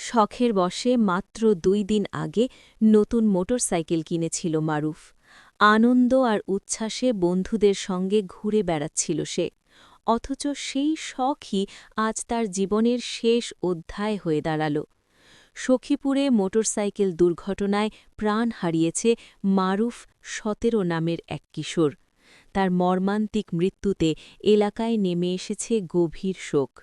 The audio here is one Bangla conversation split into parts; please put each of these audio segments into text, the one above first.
শখের বশে মাত্র ২ দিন আগে নতুন মোটরসাইকেল কিনেছিল মারুফ। আনন্দ আর উচ্ছ্বাসে বন্ধুদের সঙ্গে ঘুরে বেড়াচ্ছিল সে। অথচ সেই শখই আজ তার জীবনের শেষ অধ্যায় হয়ে দাঁড়াল। সখীপুরে মোটরসাইকেল দুর্ঘটনায় প্রাণ হারিয়েছে মারুফ ১৭ নামের এক কিশোর। তার মর্মান্তিক মৃত্যুতে এলাকায় নেমে এসেছে গভীর শোক।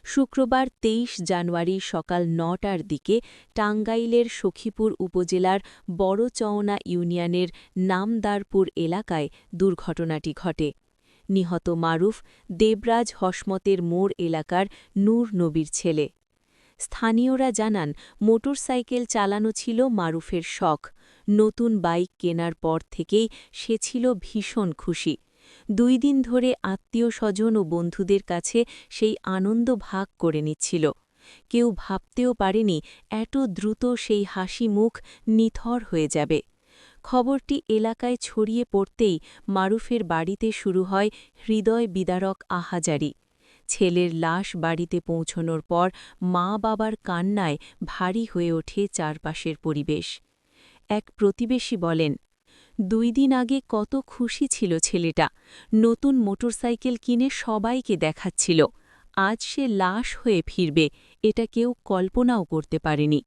শুক্রবার ২৩ জানুয়ারি সকাল ৯টার দিকে টাঙ্গাইলের সখীপুর উপজেলার বড়চওনা ইউনিয়নের নামদারপুর এলাকায় দুর্ঘটনাটি ঘটে। নিহত মারুফ দেবরাজ হসমতের মোড় এলাকার নূর নবীর ছেলে। স্থানীয়রা জানান, মোটরসাইকেল চালানো ছিল মারুফের শখ। নতুন বাইক কেনার পর থেকেই সে ছিল ভীষণ খুশি। ২ দিন ধরে আত্মীয়-স্বজন ও বন্ধুদের কাছে সেই আনন্দ ভাগ করে নিচ্ছিল। কেউ ভাবতেও পারেনি এত দ্রুত সেই হাসি মুখ নিথর হয়ে যাবে। খবরটি এলাকায় ছড়িয়ে পড়তেই মারুফের বাড়িতে শুরু হয় হৃদয় বিদারক আহাজারি। ছেলের লাশ বাড়িতে পৌঁছনোর পর মা-বাবার কান্নায় ভারী হয়ে ওঠে চারপাশের পরিবেশ। এক প্রতিবেশী বলেন, ২ দিন আগে কত খুশি ছিল ছেলেটা, নতুন মোটরসাইকেল কিনে সবাইকে দেখাচ্ছিল। আজ সে লাশ হয়ে ফিরবে, এটা কেউ কল্পনাও করতে পারেনি।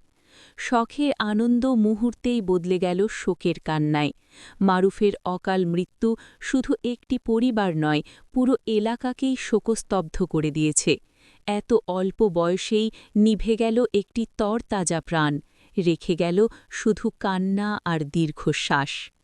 শখের আনন্দ মুহূর্তেই বদলে গেল শোকের কান্নায়। মারুফের অকাল মৃত্যু শুধু একটি পরিবার নয়, পুরো এলাকাকেই শোকস্তব্ধ করে দিয়েছে। এত অল্প বয়সেই নিভে গেল একটি তরতাজা প্রাণ, রেখে গেল শুধু কান্না আর দীর্ঘশ্বাস।